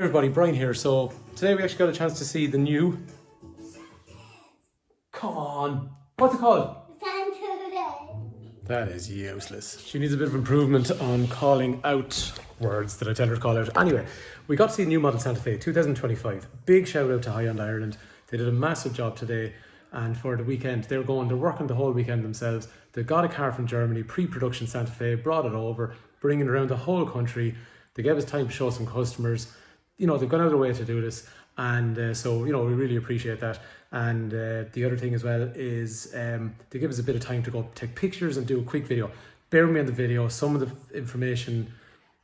Everybody, Brian here. So today we actually got a chance to see the new... Come on, what's it called? Santa Fe. That is useless. She needs a bit of improvement on calling out words that I tell her to call out. Anyway, we got to see the new model Santa Fe 2025. Big shout out to Hyundai Ireland. They did a massive job today, and for the weekend they're working the whole weekend themselves. They got a car from Germany, pre-production Santa Fe, brought it over, bringing it around the whole country. They gave us time to show some customers. You know, they've gone out of their way to do this, and so, you know, we really appreciate that. And the other thing as well is they give us a bit of time to go take pictures and do a quick video. Bear with me on the video. Some of the information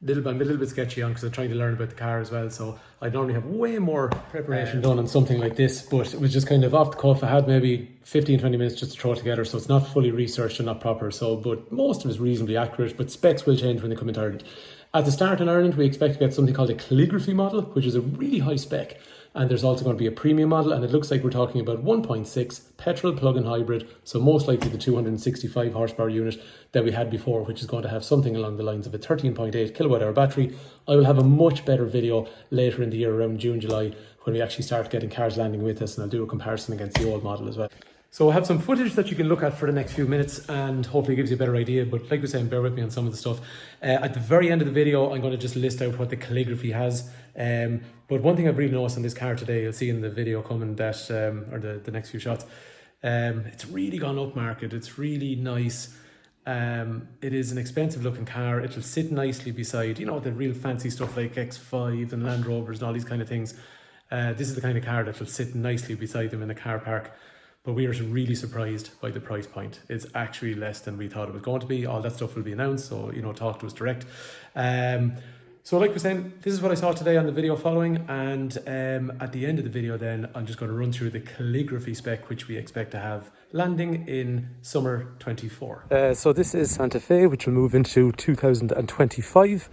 I'm a little bit sketchy on because I'm trying to learn about the car as well, so I normally have way more preparation done on something like this, but it was just kind of off the cuff. I had maybe 15-20 minutes just to throw it together, so it's not fully researched and not proper, so but most of it is reasonably accurate, but specs will change when they come into Ireland. At the start in Ireland, we expect to get something called a calligraphy model, which is a really high spec. And there's also going to be a premium model, and it looks like we're talking about 1.6 petrol plug-in hybrid, so most likely the 265 horsepower unit that we had before, which is going to have something along the lines of a 13.8 kilowatt hour battery. I will have a much better video later in the year, around June, July, when we actually start getting cars landing with us, and I'll do a comparison against the old model as well. So I have some footage that you can look at for the next few minutes, and hopefully gives you a better idea, but like we said, bear with me on some of the stuff. At the very end of the video, I'm going to just list out what the calligraphy has. But one thing I've really noticed on this car today, you'll see in the video coming that, or the next few shots, it's really gone up market. It's really nice. It is an expensive looking car. It'll sit nicely beside, you know, the real fancy stuff like X5 and Land Rovers and all these kind of things. This is the kind of car that will sit nicely beside them in a car park. But we are really surprised by the price point. It's actually less than we thought it was going to be. All that stuff will be announced, so, you know, talk to us direct. So like we're saying, this is what I saw today on the video following, and at the end of the video then, I'm just going to run through the calligraphy spec, which we expect to have landing in summer 24. So this is Santa Fe, which will move into 2025.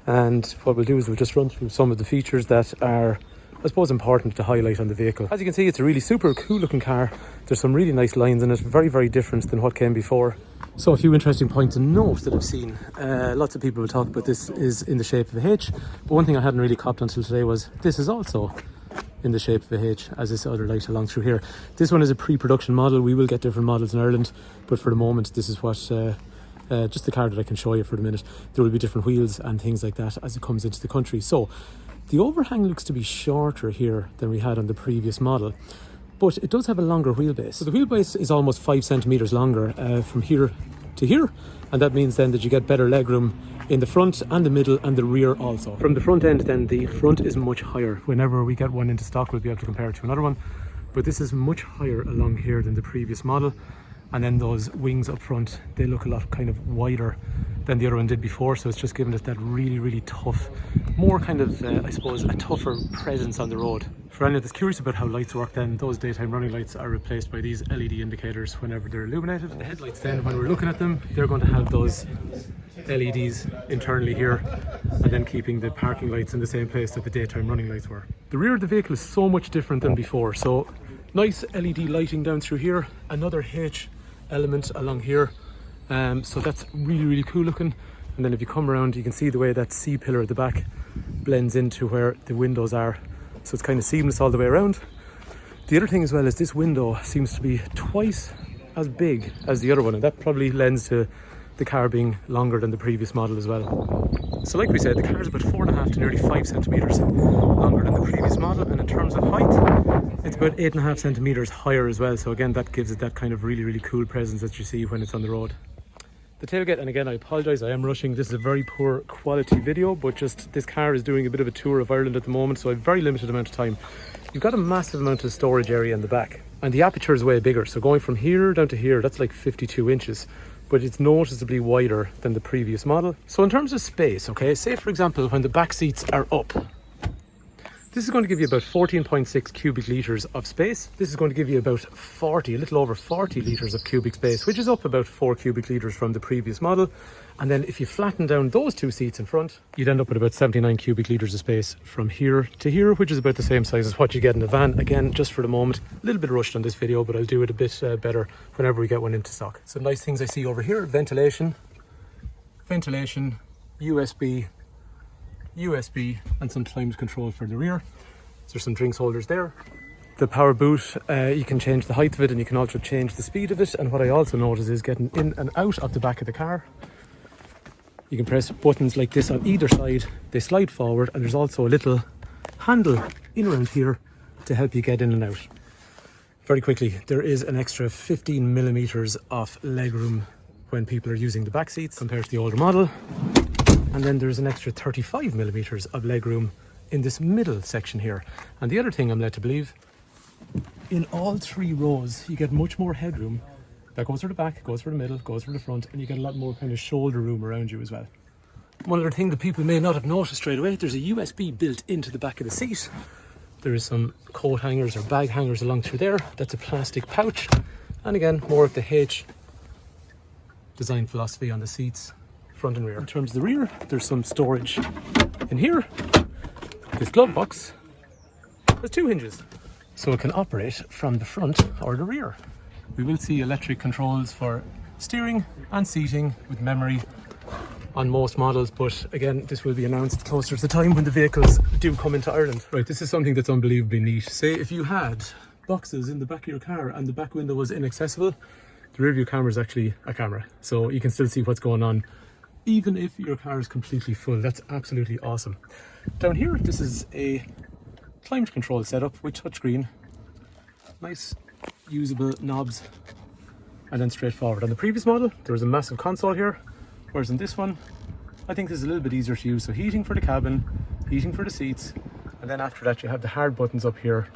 And what we'll do is we'll just run through some of the features that are, I suppose, important to highlight on the vehicle. As you can see, it's a really super cool looking car. There's some really nice lines in it, very, very different than what came before. So a few interesting points to note that I've seen. Lots of people will talk about this is in the shape of a H, but one thing I hadn't really copped until today was this is also in the shape of a H, as this other light along through here. This one is a pre-production model. We will get different models in Ireland, but for the moment, this is what just the car that I can show you for the minute. There will be different wheels and things like that as it comes into the country. So the overhang looks to be shorter here than we had on the previous model, but it does have a longer wheelbase. So the wheelbase is almost 5 centimeters longer from here to here, and that means then that you get better legroom in the front and the middle and the rear also. From the front end then, the front is much higher. Whenever we get one into stock, we'll be able to compare it to another one, but this is much higher along here than the previous model. And then those wings up front, they look a lot kind of wider than the other one did before, so it's just giving it that really, really tough, more kind of, I suppose, a tougher presence on the road. For anyone that's curious about how lights work then, those daytime running lights are replaced by these LED indicators whenever they're illuminated. The headlights then, when we're looking at them, they're going to have those LEDs internally here, and then keeping the parking lights in the same place that the daytime running lights were. The rear of the vehicle is so much different than before, so nice LED lighting down through here, another H element along here, so that's really, really cool looking. And then if you come around, you can see the way that C pillar at the back blends into where the windows are, so it's kind of seamless all the way around. The other thing as well is this window seems to be twice as big as the other one, and that probably lends to the car being longer than the previous model as well. So like we said, the car is about 4.5 to nearly 5 centimeters longer than the previous model, and in terms of height, it's about 8.5 centimeters higher as well. So again, that gives it that kind of really, really cool presence that you see when it's on the road. The tailgate, and again, I apologise, I am rushing. This is a very poor quality video, but just this car is doing a bit of a tour of Ireland at the moment, so I have a very limited amount of time. You've got a massive amount of storage area in the back, and the aperture is way bigger. So going from here down to here, that's like 52 inches. But it's noticeably wider than the previous model. So in terms of space, okay, say for example, when the back seats are up, this is going to give you about 14.6 cubic litres of space. This is going to give you about 40, a little over 40 litres of cubic space, which is up about 4 cubic litres from the previous model. And then if you flatten down those two seats in front, you'd end up with about 79 cubic litres of space from here to here, which is about the same size as what you get in a van. Again, just for the moment, a little bit rushed on this video, but I'll do it a bit better whenever we get one into stock. Some nice things I see over here: ventilation, USB, USB and some climate control for the rear. There's some drinks holders there. The power boot, you can change the height of it and you can also change the speed of it. And what I also noticed is getting in and out of the back of the car. You can press buttons like this on either side. They slide forward, and there's also a little handle in around here to help you get in and out. Very quickly, there is an extra 15 millimeters of legroom when people are using the back seats compared to the older model. And then there's an extra 35 millimeters of legroom in this middle section here. And the other thing I'm led to believe, in all 3 rows, you get much more headroom. That goes for the back, goes for the middle, goes for the front, and you get a lot more kind of shoulder room around you as well. One other thing that people may not have noticed straight away, there's a USB built into the back of the seat. There is some coat hangers or bag hangers along through there. That's a plastic pouch. And again, more of the H design philosophy on the seats, front and rear. In terms of the rear, there's some storage in here. This glove box has 2 hinges, so it can operate from the front or the rear. We will see electric controls for steering and seating with memory on most models, but again, this will be announced closer to the time when the vehicles do come into Ireland. Right, this is something that's unbelievably neat. Say if you had boxes in the back of your car and the back window was inaccessible, the rear view camera is actually a camera, so you can still see what's going on even if your car is completely full. That's absolutely awesome. Down here, this is a climate control setup with touchscreen, nice usable knobs, and then straightforward. On the previous model, there was a massive console here, whereas in this one, I think this is a little bit easier to use. So heating for the cabin, heating for the seats, and then after that you have the hard buttons up here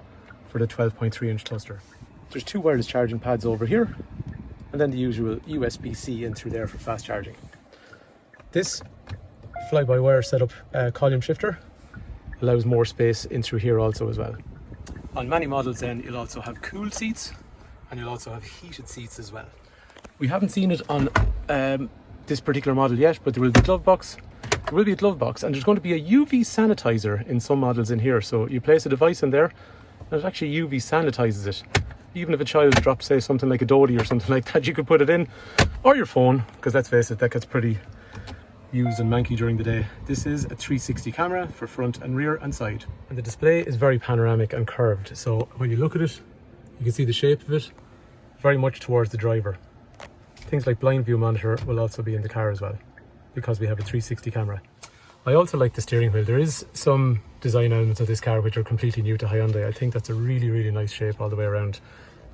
for the 12.3 inch cluster. There's 2 wireless charging pads over here, and then the usual USB-C in through there for fast charging. This fly-by-wire setup column shifter allows more space in through here also as well. On many models then, you'll also have cooled seats, and you'll also have heated seats as well. We haven't seen it on this particular model yet, but there will be a glove box. There will be a glove box, and there's going to be a UV sanitizer in some models in here. So you place a device in there, and it actually UV sanitizes it. Even if a child drops, say, something like a Dodie or something like that, you could put it in, or your phone, because let's face it, that gets pretty used and manky during the day. This is a 360 camera for front and rear and side. And the display is very panoramic and curved. So when you look at it, you can see the shape of it very much towards the driver. Things like blind view monitor will also be in the car as well, because we have a 360 camera. I also like the steering wheel. There is some design elements of this car which are completely new to Hyundai. I think that's a really, really nice shape all the way around.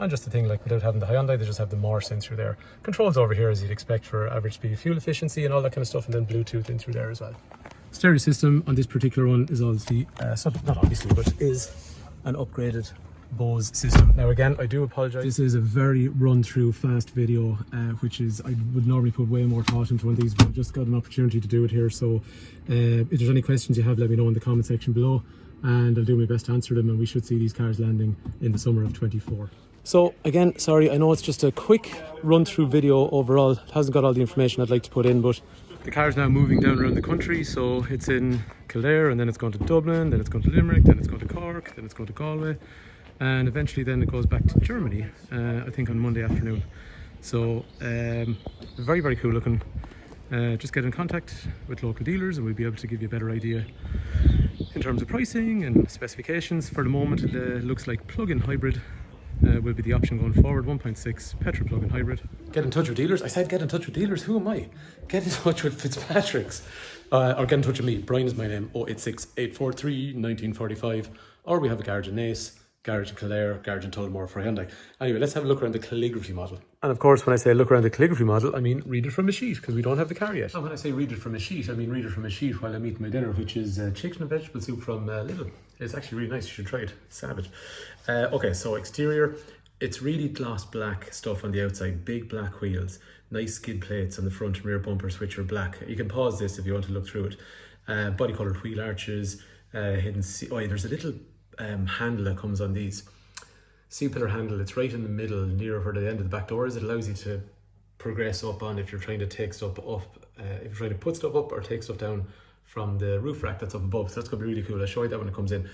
And just the thing, like, without having the Hyundai, they just have the Morse in through there. Controls over here as you'd expect for average speed, fuel efficiency and all that kind of stuff, and then Bluetooth in through there as well. Stereo system on this particular one is obviously, not obviously, but is an upgraded Bose system. Now again, I do apologise. This is a very run-through fast video, which is, I would normally put way more thought into one of these, but I've just got an opportunity to do it here. So if there's any questions you have, let me know in the comment section below, and I'll do my best to answer them, and we should see these cars landing in the summer of 24. So again, sorry, I know it's just a quick run-through video overall. It hasn't got all the information I'd like to put in, but the car's now moving down around the country. So it's in Kildare, and then it's going to Dublin, then it's going to Limerick, then it's going to Cork, then it's going to Galway, and eventually then it goes back to Germany, I think on Monday afternoon. So very, very cool looking. Just get in contact with local dealers and we'll be able to give you a better idea in terms of pricing and specifications. For the moment, it looks like plug-in hybrid will be the option going forward. 1.6 petrol plug-in hybrid. Get in touch with dealers. I said get in touch with dealers. Who am I? Get in touch with Fitzpatrick's, or get in touch with me. Brian is my name. 086 843 1945. Or we have a garage in Naas, garage in Kildare, garage in Tullamore for Hyundai. Anyway, let's have a look around the calligraphy model. And of course, when I say look around the calligraphy model, I mean read it from a sheet, because we don't have the car yet. And when I say read it from a sheet, I mean read it from a sheet while I'm eating my dinner, which is chicken and vegetable soup from Lidl. It's actually really nice. You should try it. Savage. Okay, so exterior, it's really gloss black stuff on the outside. Big black wheels, nice skid plates on the front and rear bumpers, which are black. You can pause this if you want to look through it. Body coloured wheel arches, hidden there's a little handle that comes on these. C-pillar handle. It's right in the middle, near where the end of the back door is. It allows you to progress up on if you're trying to take stuff up, if you're trying to put stuff up or take stuff down from the roof rack that's up above. So that's going to be really cool. I'll show you that when it comes in.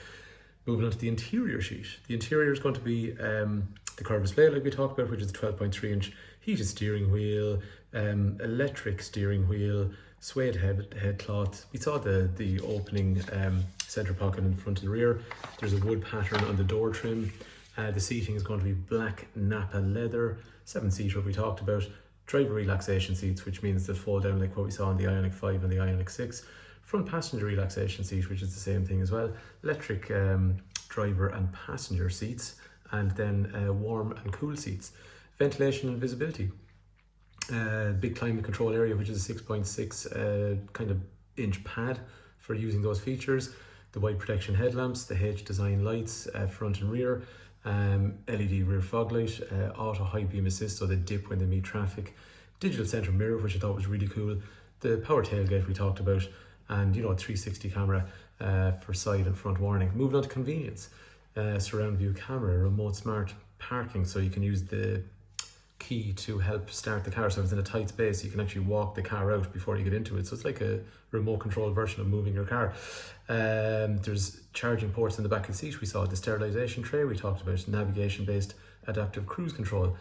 Moving on to the interior sheet. The interior is going to be the curved display like we talked about, which is a 12.3 inch heated steering wheel, electric steering wheel, suede head cloth. We saw the opening centre pocket in the front and rear. There's a wood pattern on the door trim. The seating is going to be black Napa leather, 7-seater we talked about. Driver relaxation seats, which means they fold down like what we saw on the Ioniq 5 and the Ioniq 6. Front passenger relaxation seat, which is the same thing as well. Electric driver and passenger seats, and then warm and cool seats. Ventilation and visibility. Big climate control area, which is a 6.6 kind of inch pad for using those features. The wide protection headlamps, the H design lights, front and rear. LED rear fog light, auto high beam assist, so they dip when they meet traffic. Digital center mirror, which I thought was really cool. The power tailgate we talked about, and 360 camera for side and front warning. Moving on to convenience, surround view camera, remote smart parking, so you can use the key to help start the car. So if it's in a tight space, you can actually walk the car out before you get into it. So it's like a remote control version of moving your car. There's charging ports in the back of the seat. We saw the sterilization tray. We talked about navigation-based adaptive cruise control.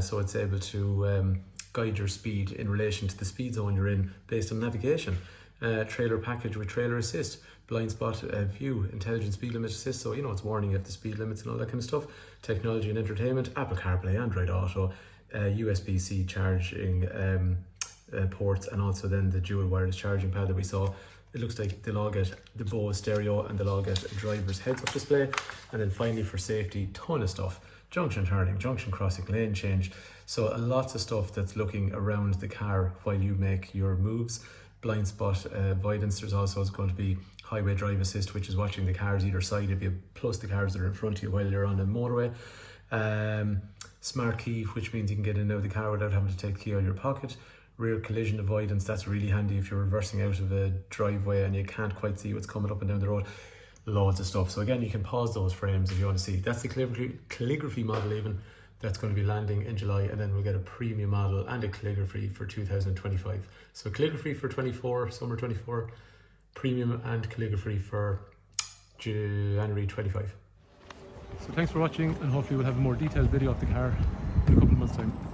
So it's able to guide your speed in relation to the speed zone you're in based on navigation. Trailer package with trailer assist, blind spot view, intelligent speed limit assist, so it's warning you of the speed limits and all that kind of stuff. Technology and entertainment, Apple CarPlay, Android Auto, USB-C charging ports, and also then the dual wireless charging pad that we saw. It looks like they'll all get the Bose stereo, and they'll all get a driver's heads-up display. And then finally, for safety, ton of stuff. Junction turning, junction crossing, lane change. So lots of stuff that's looking around the car while you make your moves. Blind spot avoidance. There's also going to be highway drive assist, which is watching the cars either side of you, plus the cars that are in front of you while you're on a motorway. Smart key, which means you can get in and out of the car without having to take the key out of your pocket. Rear collision avoidance, that's really handy if you're reversing out of a driveway and you can't quite see what's coming up and down the road. Loads of stuff. So again, you can pause those frames if you want to see. That's the calligraphy model even. That's going to be landing in July, and then we'll get a premium model and a calligraphy for 2025. So calligraphy for 24, summer 24, premium and calligraphy for January 25. So thanks for watching, and hopefully we'll have a more detailed video of the car in a couple of months' time.